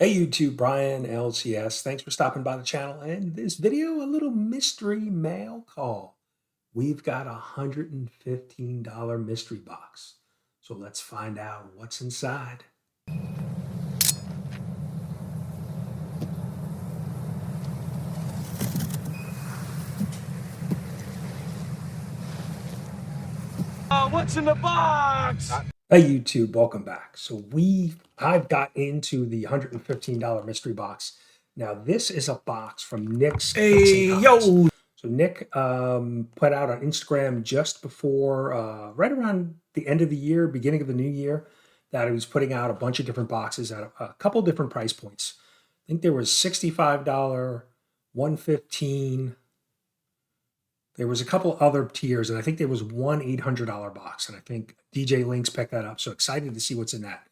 Hey YouTube, Brian LCS. Thanks for stopping by the channel. And this video, a little mystery mail call. We've got a $115 mystery box. So let's find out what's inside. What's in the box? Hey YouTube, welcome back. So I've got into the $115 mystery box. Now this is a box from Nick's Hey, yo! So Nick put out on Instagram just before, right around the end of the year, beginning of the new year, that he was putting out a bunch of different boxes at a couple different price points. I think there was $65, $115. There was a couple other tiers, and I think there was one $800 box, and I think DJ Links picked that up. So excited to see what's in that.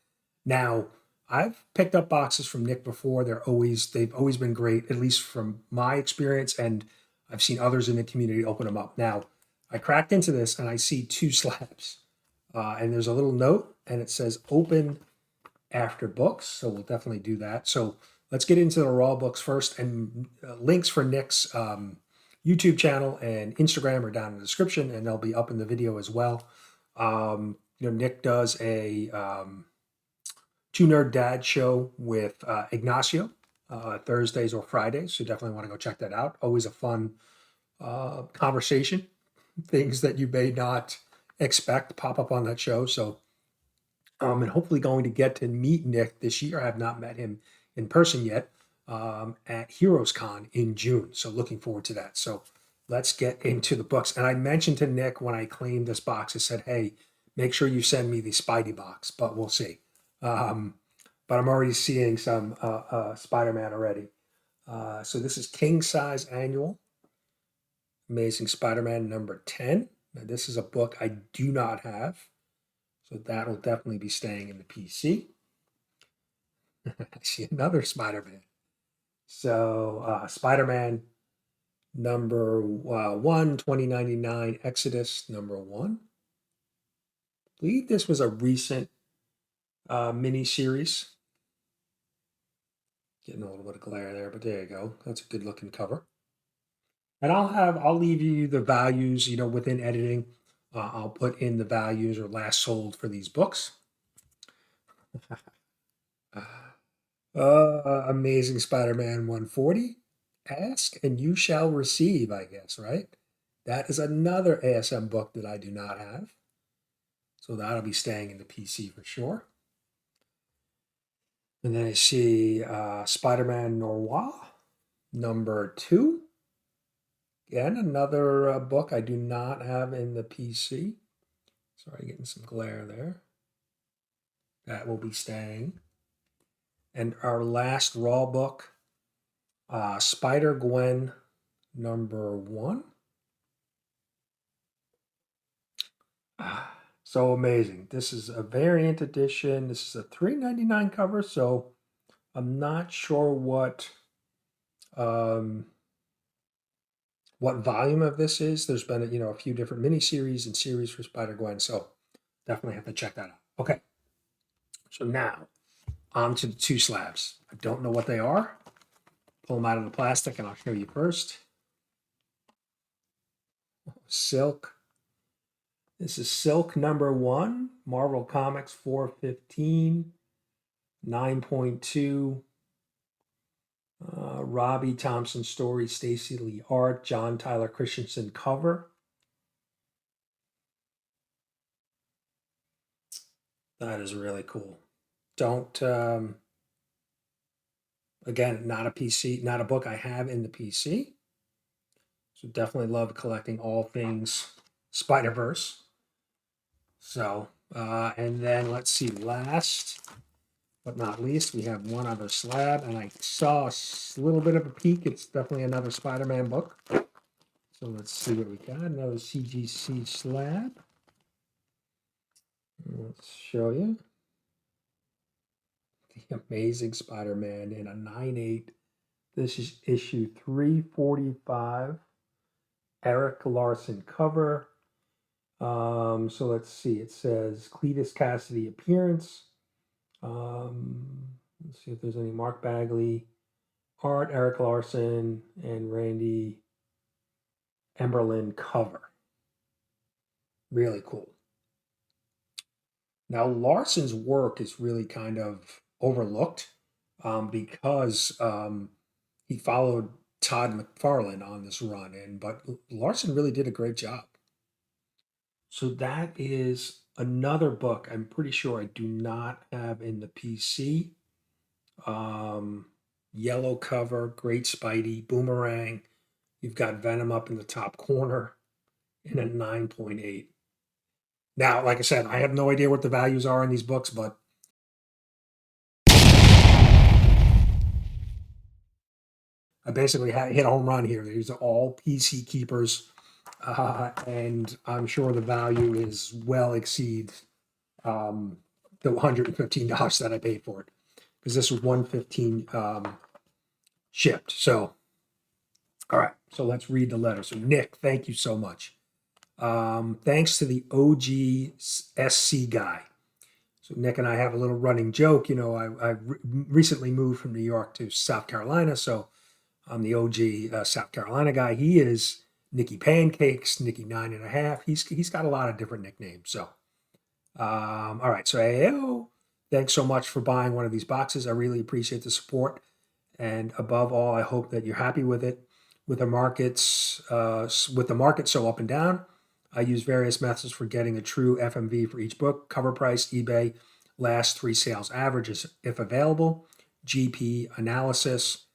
Now, I've picked up boxes from Nick before. They've always been great, at least from my experience, and I've seen others in the community open them up. Now, I cracked into this and I see two slabs, and there's a little note, and it says "Open after books." So we'll definitely do that. So let's get into the raw books first, and links for Nick's YouTube channel and Instagram are down in the description, and they'll be up in the video as well. Nick does a Two Nerd Dad show with Ignacio Thursdays or Fridays, so definitely want to go check that out. Always a fun conversation. Things that you may not expect pop up on that show. So, and hopefully going to get to meet Nick this year. I have not met him in person yet. At Heroes Con in June. So looking forward to that. So let's get into the books. And I mentioned to Nick when I claimed this box, I said, hey, make sure you send me the Spidey box, but we'll see. But I'm already seeing some Spider-Man already. So this is King Size Annual, Amazing Spider-Man number 10. Now this is a book I do not have. So that'll definitely be staying in the PC. I see another Spider-Man. So Spider-Man number 1, 2099, Exodus number 1. I believe this was a recent mini series. Getting a little bit of glare there, but there you go. That's a good looking cover. And I'll leave you the values, within editing. I'll put in the values or last sold for these books. Amazing Spider-Man 140. Ask and you shall receive, I guess, right? That is another ASM book that I do not have. So that'll be staying in the PC for sure. And then I see Spider-Man Noir, number 2. Again, another book I do not have in the PC. Sorry, getting some glare there. That will be staying. And our last raw book, Spider-Gwen, number 1. So amazing. This is a variant edition. This is a $3.99 cover, so I'm not sure what volume of this is. There's been a few different miniseries and series for Spider-Gwen, so definitely have to check that out. Okay, so now on to the two slabs. I don't know what they are. Pull them out of the plastic and I'll show you first. Silk. This is Silk number 1, Marvel Comics 415, 9.2. Robbie Thompson story, Stacey Lee art, John Tyler Christensen cover. That is really cool. Don't, again, not a PC, not a book I have in the PC. So definitely love collecting all things Spider-Verse. So, and then let's see, last but not least, we have one other slab, and I saw a little bit of a peek. It's definitely another Spider-Man book. So let's see what we got. Another CGC slab. Let's show you. The Amazing Spider-Man in a 9/8. This is issue 345. Eric Larson cover. So let's see. It says Cletus Cassidy appearance. Let's see if there's any Mark Bagley, art, Eric Larson, and Randy Emberlin cover. Really cool. Now, Larson's work is really kind of overlooked because he followed Todd McFarlane on this run, but Larson really did a great job. So that is another book I'm pretty sure I do not have in the PC. Yellow cover, great Spidey, Boomerang. You've got Venom up in the top corner in a 9.8. Now, like I said, I have no idea what the values are in these books, but I basically hit a home run here. These are all PC keepers, and I'm sure the value is well exceeds the $115 that I paid for it, because this was $115 shipped. So, all right, so let's read the letter. So, Nick, thank you so much. Thanks to the OG SC guy. So Nick and I have a little running joke. You know, I recently moved from New York to South Carolina, so I'm the OG South Carolina guy. He is Nicky Pancakes, Nicky 9.5. He's got a lot of different nicknames. So, all right. So AO, thanks so much for buying one of these boxes. I really appreciate the support, and above all, I hope that you're happy with it. With the market so up and down, I use various methods for getting a true FMV for each book: cover price, eBay, last 3 sales averages if available, GP analysis,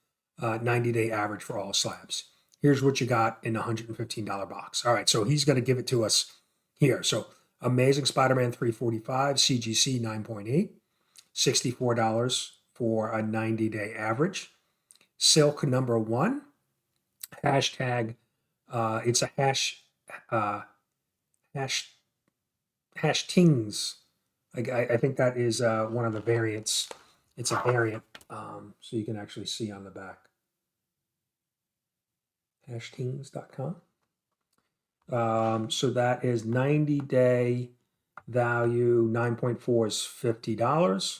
90-day average for all slabs. Here's what you got in a $115 box. All right, so he's going to give it to us here. So Amazing Spider-Man 345, CGC 9.8, $64 for a 90-day average. Silk number 1, hashtag, it's a hashtings. I think that is one of the variants. It's a variant, so you can actually see on the back. Hashtings.com. So that is 90-day value. 9.4 is $50.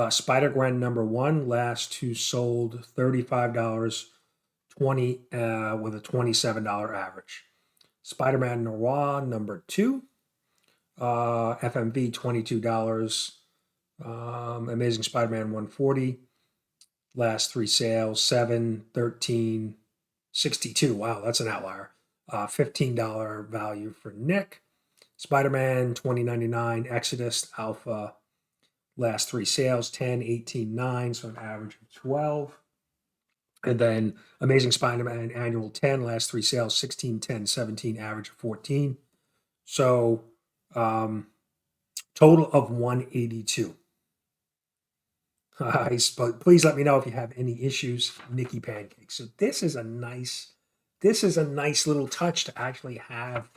Spider-Gwen number 1, last 2 sold $35, 20 with a $27 average. Spider-Man Noir number 2, FMV $22. Amazing Spider-Man 140, last 3 sales 7, 13, 62. Wow, that's an outlier. $15 value for Nick. Spider-Man 2099 Exodus Alpha, last 3 sales 10, 18, 9, so an average of 12. And then Amazing Spider-Man Annual 10, last 3 sales 16, 10, 17, average of 14. So total of 182. But please let me know if you have any issues, Nicky Pancakes. So this is a nice little touch to actually have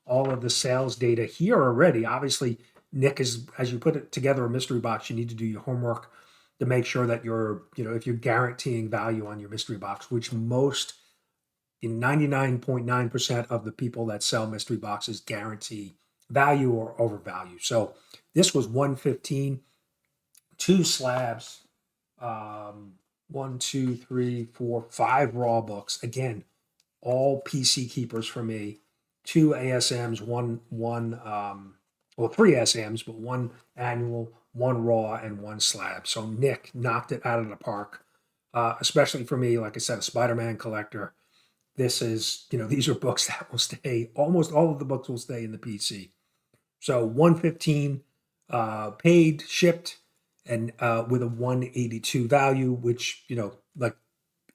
all of the sales data here already. Obviously, Nick, is as you put it together a mystery box, you need to do your homework to make sure that you're, if you're guaranteeing value on your mystery box, which most, in 99.9% of the people that sell mystery boxes guarantee value or overvalue. So this was 115, 2 slabs, 1, 2, 3, 4, 5 raw books. Again, all PC keepers for me. 2 ASMs, 3 ASMs, but 1 annual, 1 raw, and 1 slab. So Nick knocked it out of the park, especially for me, like I said, a Spider-Man collector. This is, these are books that will stay, almost all of the books will stay in the PC. So 115 paid, shipped, and with a 182 value, which, like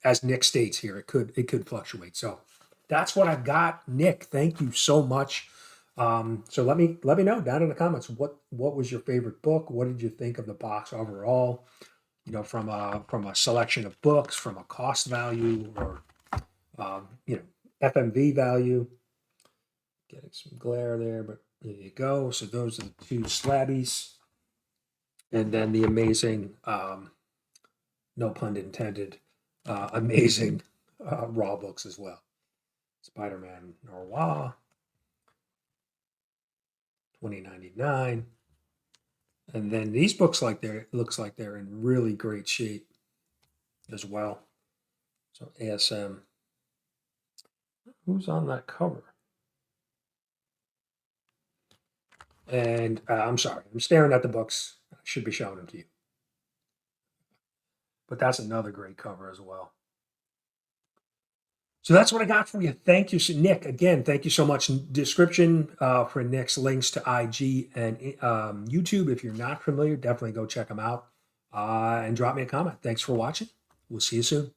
as Nick states here, it could fluctuate. So that's what I've got. Nick, thank you so much. So let me know down in the comments what was your favorite book? What did you think of the box overall? From a selection of books, from a cost value, or FMV value. Getting some glare there, but there you go. So those are the 2 slabbies, and then the amazing, no pun intended, amazing raw books as well. Spider-Man Noir, 2099. And then these books looks like they're in really great shape as well. So ASM. Who's on that cover? And I'm sorry, I'm staring at the books. I should be showing them to you. But that's another great cover as well. So that's what I got for you. Thank you, Nick. Again, thank you so much. Description for Nick's links to IG and YouTube. If you're not familiar, definitely go check them out and drop me a comment. Thanks for watching. We'll see you soon.